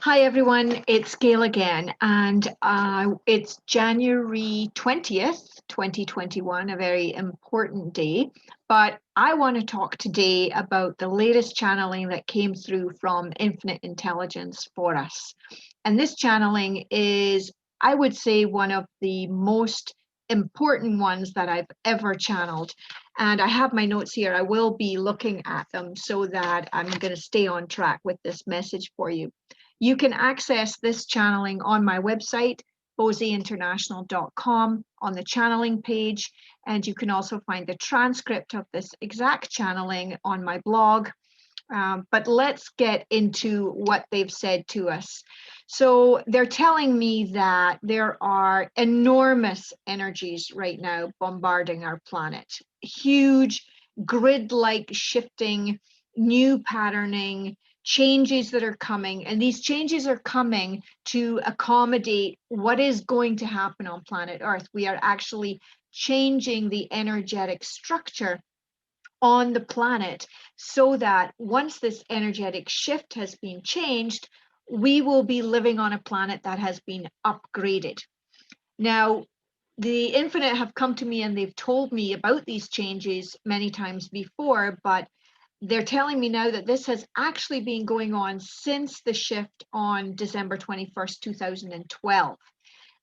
Hi everyone, it's Gail again, and it's January 20th, 2021, a very important day. But I want to talk today about the latest channeling that came through from Infinite Intelligence for us. And this channeling is, I would say, one of the most important ones that I've ever channeled. And I have my notes here. I will be looking at them so that I'm going to stay on track with this message for you. You can access this channeling on my website, boseinternational.com, on the channeling page, and you can also find the transcript of this exact channeling on my blog. But let's get into what they've said to us. So they're telling me that there are enormous energies right now bombarding our planet. Huge grid-like shifting, new patterning, changes that are coming. And these changes are coming to accommodate what is going to happen on planet Earth. We are actually changing the energetic structure on the planet so that once this energetic shift has been changed, we will be living on a planet that has been upgraded. Now, the Infinite have come to me and they've told me about these changes many times before, but they're telling me now that this has actually been going on since the shift on December 21st, 2012.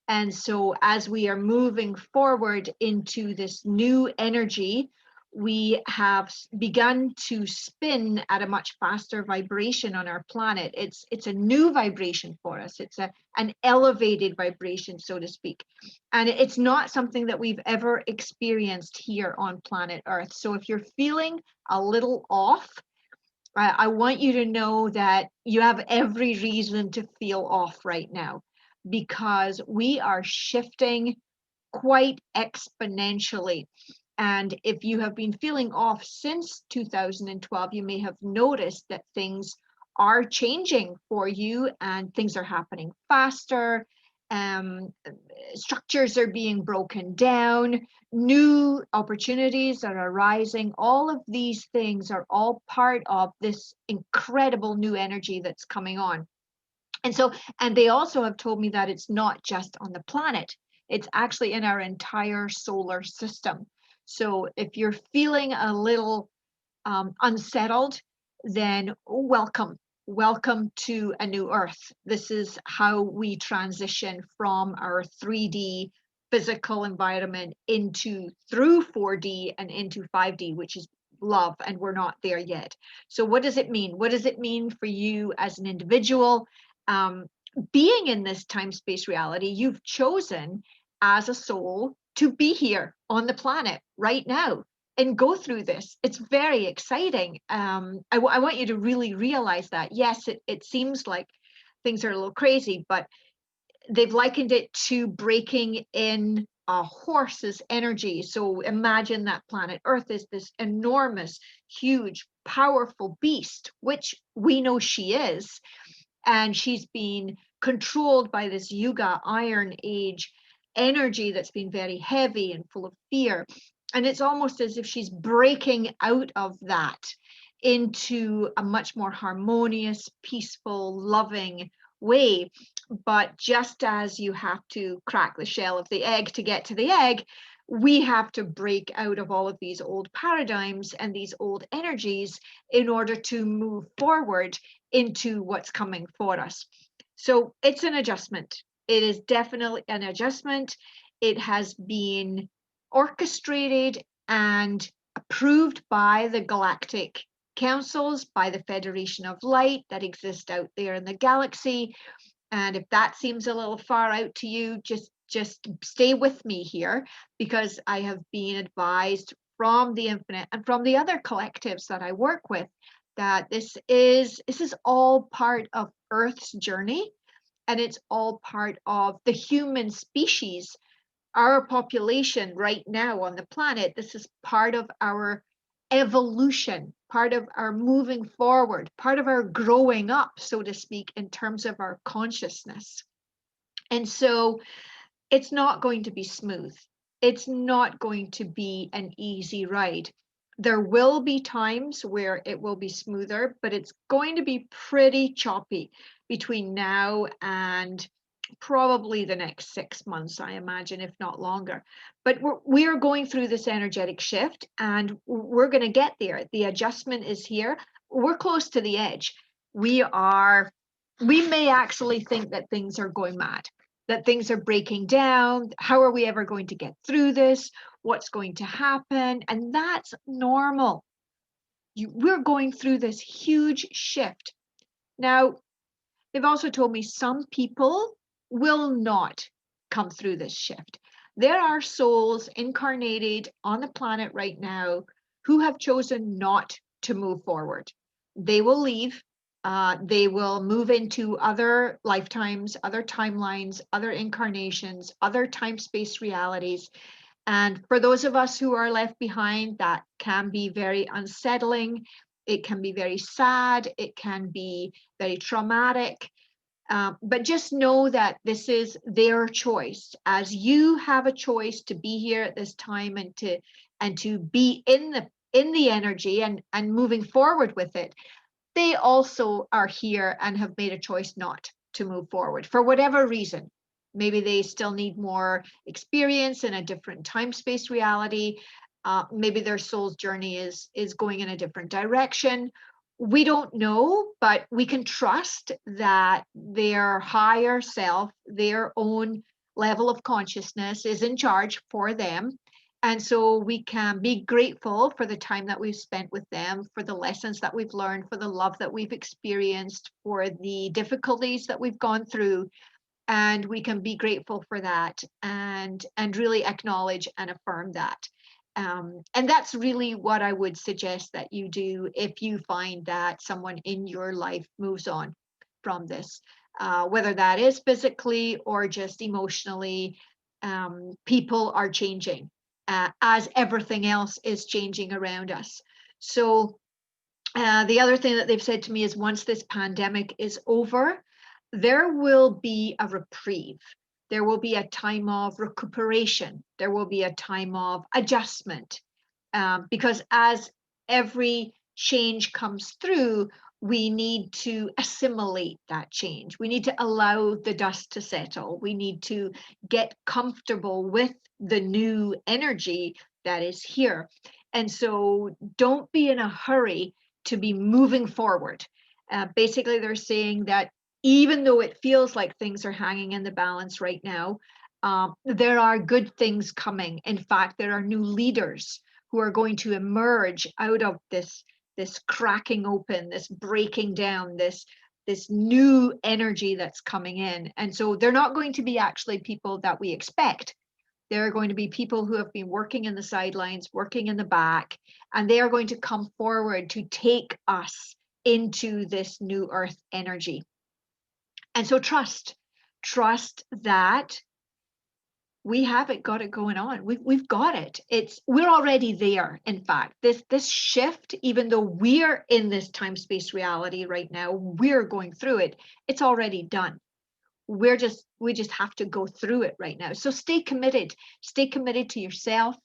And so as we are moving forward into this new energy, we have begun to spin at a much faster vibration on our planet. It's a new vibration for us. It's an elevated vibration, so to speak. And it's not something that we've ever experienced here on planet Earth. So if you're feeling a little off, I want you to know that you have every reason to feel off right now, because we are shifting quite exponentially. And if you have been feeling off since 2012, you may have noticed that things are changing for you and things are happening faster. Structures are being broken down, new opportunities are arising. All of these things are all part of this incredible new energy that's coming on. And they also have told me that it's not just on the planet, it's actually in our entire solar system. So if you're feeling a little unsettled, then welcome. Welcome to a new Earth. This is how we transition from our 3D physical environment through 4D and into 5D, which is love, and we're not there yet. So what does it mean? What does it mean for you as an individual? Being in this time-space reality, you've chosen as a soul to be here on the planet right now and go through this. It's very exciting. I want you to really realize that. Yes, it seems like things are a little crazy, but they've likened it to breaking in a horse's energy. So imagine that planet Earth is this enormous, huge, powerful beast, which we know she is. And she's been controlled by this Yuga Iron Age energy that's been very heavy and full of fear. And it's almost as if she's breaking out of that into a much more harmonious, peaceful, loving way. But just as you have to crack the shell of the egg to get to the egg, we have to break out of all of these old paradigms and these old energies in order to move forward into what's coming for us. So it's an adjustment. It is definitely an adjustment. It has been orchestrated and approved by the galactic councils, by the Federation of Light that exist out there in the galaxy. And if that seems a little far out to you, just stay with me here, because I have been advised from the Infinite and from the other collectives that I work with that this is all part of Earth's journey, and it's all part of the human species, our population right now on the planet. This is part of our evolution, part of our moving forward, part of our growing up, so to speak, in terms of our consciousness. And so it's not going to be smooth. It's not going to be an easy ride. There will be times where it will be smoother, but it's going to be pretty choppy, between now and probably the next 6 months, I imagine, if not longer. But we're going through this energetic shift, and we're going to get there. The adjustment is here. We're close to the edge. We may actually think that things are going mad, that things are breaking down. How are we ever going to get through this? What's going to happen? And that's normal. We're going through this huge shift. Now, they've also told me some people will not come through this shift. There are souls incarnated on the planet right now who have chosen not to move forward. They will leave. They will move into other lifetimes, other timelines, other incarnations, other time-space realities. And for those of us who are left behind, that can be very unsettling. It can be very sad. It can be very traumatic. But just know that this is their choice. As you have a choice to be here at this time and to be in the energy and moving forward with it, they also are here and have made a choice not to move forward for whatever reason. Maybe they still need more experience in a different time-space reality. Maybe their soul's journey is going in a different direction. We don't know, but we can trust that their higher self, their own level of consciousness is in charge for them. And so we can be grateful for the time that we've spent with them, for the lessons that we've learned, for the love that we've experienced, for the difficulties that we've gone through. And we can be grateful for that and really acknowledge and affirm that. And that's really what I would suggest that you do if you find that someone in your life moves on from this, whether that is physically or just emotionally. People are changing as everything else is changing around us. So the other thing that they've said to me is once this pandemic is over, there will be a reprieve. There will be a time of recuperation. There will be a time of adjustment. Because as every change comes through, we need to assimilate that change. We need to allow the dust to settle. We need to get comfortable with the new energy that is here. And so don't be in a hurry to be moving forward. Basically, they're saying that even though it feels like things are hanging in the balance right now, there are good things coming. In fact, there are new leaders who are going to emerge out of this cracking open, this breaking down, this new energy that's coming in. And so they're not going to be actually people that we expect. They're going to be people who have been working in the sidelines, working in the back, and they are going to come forward to take us into this new earth energy. And so trust that we haven't got it going on. We've got it. We're already there. In fact, this shift, even though we're in this time-space reality right now, we're going through it. It's already done. We just have to go through it right now. So stay committed. Stay committed to yourself.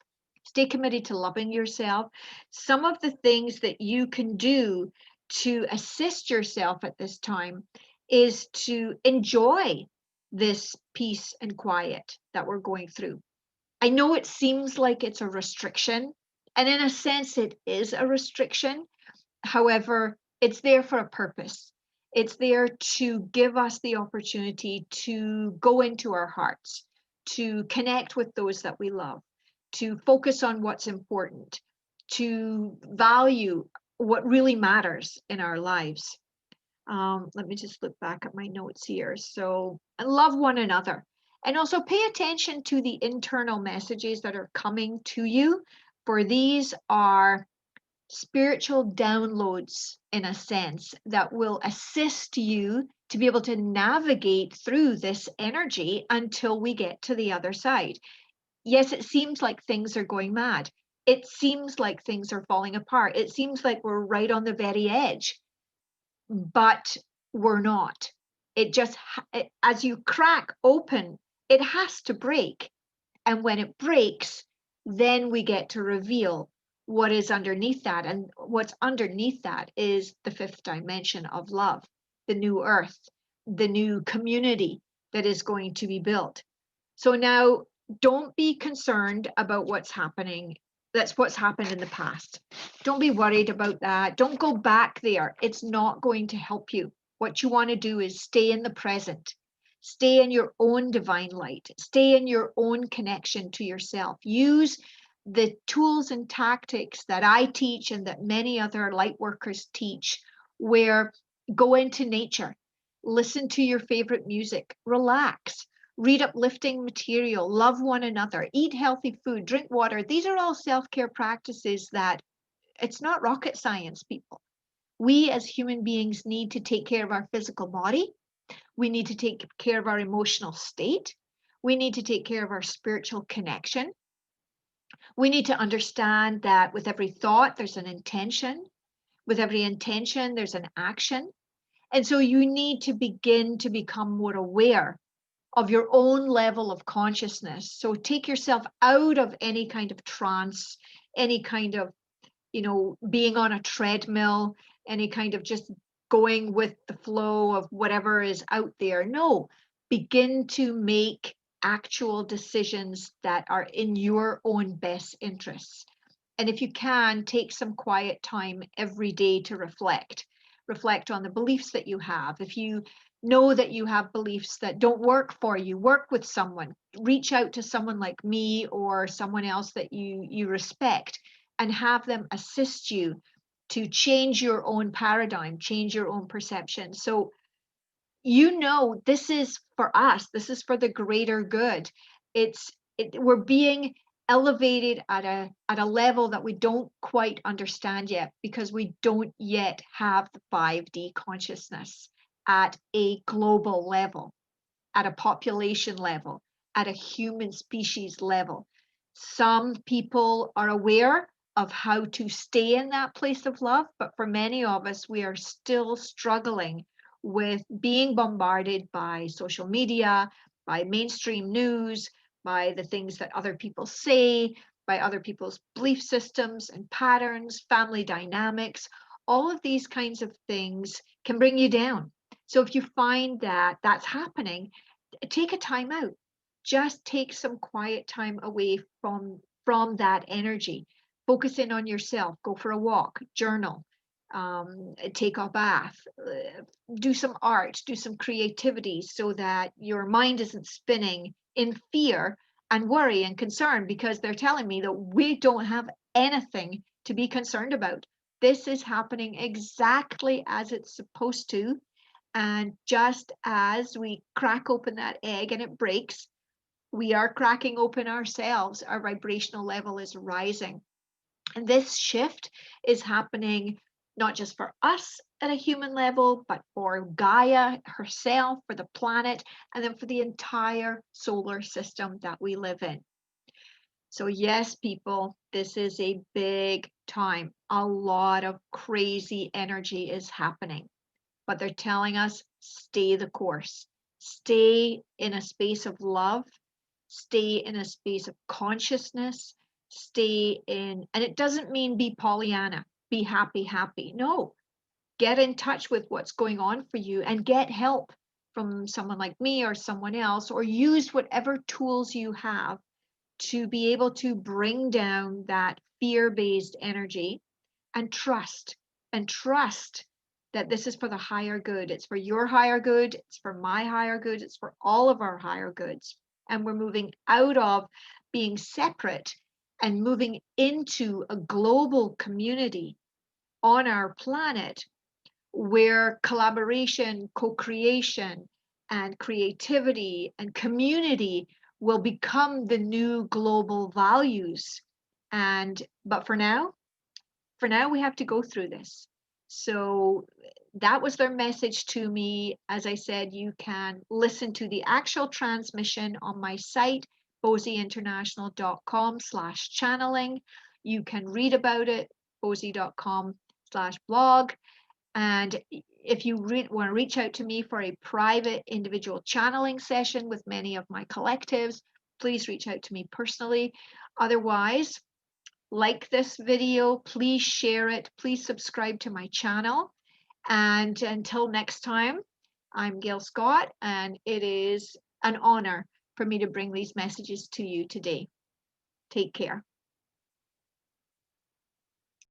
Stay committed to loving yourself. Some of the things that you can do to assist yourself at this time is to enjoy this peace and quiet that we're going through. I know it seems like it's a restriction, and in a sense, it is a restriction. However, it's there for a purpose. It's there to give us the opportunity to go into our hearts, to connect with those that we love, to focus on what's important, to value what really matters in our lives. Let me just look back at my notes here. So, love one another. And also pay attention to the internal messages that are coming to you, for these are spiritual downloads, in a sense, that will assist you to be able to navigate through this energy until we get to the other side. Yes, it seems like things are going mad. It seems like things are falling apart. It seems like we're right on the very edge, but we're not. As you crack open, it has to break. And when it breaks, then we get to reveal what is underneath that. And what's underneath that is the fifth dimension of love, the new earth, the new community that is going to be built. So now don't be concerned about what's happening. That's what's happened in the past. Don't be worried about that. Don't go back there. It's not going to help you. What you want to do is stay in the present. Stay in your own divine light. Stay in your own connection to yourself. Use the tools and tactics that I teach and that many other light workers teach, where go into nature, listen to your favorite music, relax, read uplifting material, love one another, eat healthy food, drink water. These are all self-care practices that it's not rocket science, people. We as human beings need to take care of our physical body. We need to take care of our emotional state. We need to take care of our spiritual connection. We need to understand that with every thought, there's an intention. With every intention, there's an action. And so you need to begin to become more aware of your own level of consciousness. So take yourself out of any kind of trance, any kind of, being on a treadmill, any kind of just going with the flow of whatever is out there. No, begin to make actual decisions that are in your own best interests. And if you can, take some quiet time every day to reflect on the beliefs that you have. If you know that you have beliefs that don't work for you, work with someone, reach out to someone like me or someone else that you respect, and have them assist you to change your own paradigm, change your own perception. So this is for us, this is for the greater good. We're being elevated at a level that we don't quite understand yet, because we don't yet have the 5D consciousness at a global level, at a population level, at a human species level. Some people are aware of how to stay in that place of love, but for many of us, we are still struggling with being bombarded by social media, by mainstream news, by the things that other people say, by other people's belief systems and patterns, family dynamics. All of these kinds of things can bring you down. So if you find that that's happening, take a time out. Just take some quiet time away from that energy. Focus in on yourself. Go for a walk, journal, take a bath, do some art, do some creativity, so that your mind isn't spinning in fear and worry and concern, because they're telling me that we don't have anything to be concerned about. This is happening exactly as it's supposed to. And just as we crack open that egg and it breaks, we are cracking open ourselves. Our vibrational level is rising. And this shift is happening not just for us at a human level, but for Gaia herself, for the planet, and then for the entire solar system that we live in. So yes, people, this is a big time. A lot of crazy energy is happening, but they're telling us stay the course, stay in a space of love, stay in a space of consciousness, and it doesn't mean be Pollyanna, be happy, happy. No, get in touch with what's going on for you and get help from someone like me or someone else, or use whatever tools you have to be able to bring down that fear-based energy, and trust that this is for the higher good. It's for your higher good, it's for my higher good, it's for all of our higher goods. And we're moving out of being separate and moving into a global community on our planet, where collaboration, co-creation, and creativity and community will become the new global values. But for now we have to go through this. So that was their message to me. As I said, you can listen to the actual transmission on my site, boseinternational.com/channeling. You can read about it, bosie.com/blog. And if you want to reach out to me for a private individual channeling session with many of my collectives, please reach out to me personally. Otherwise, like this video, please share it, please subscribe to my channel. And until next time, I'm Gail Scott, and it is an honor for me to bring these messages to you today. Take care.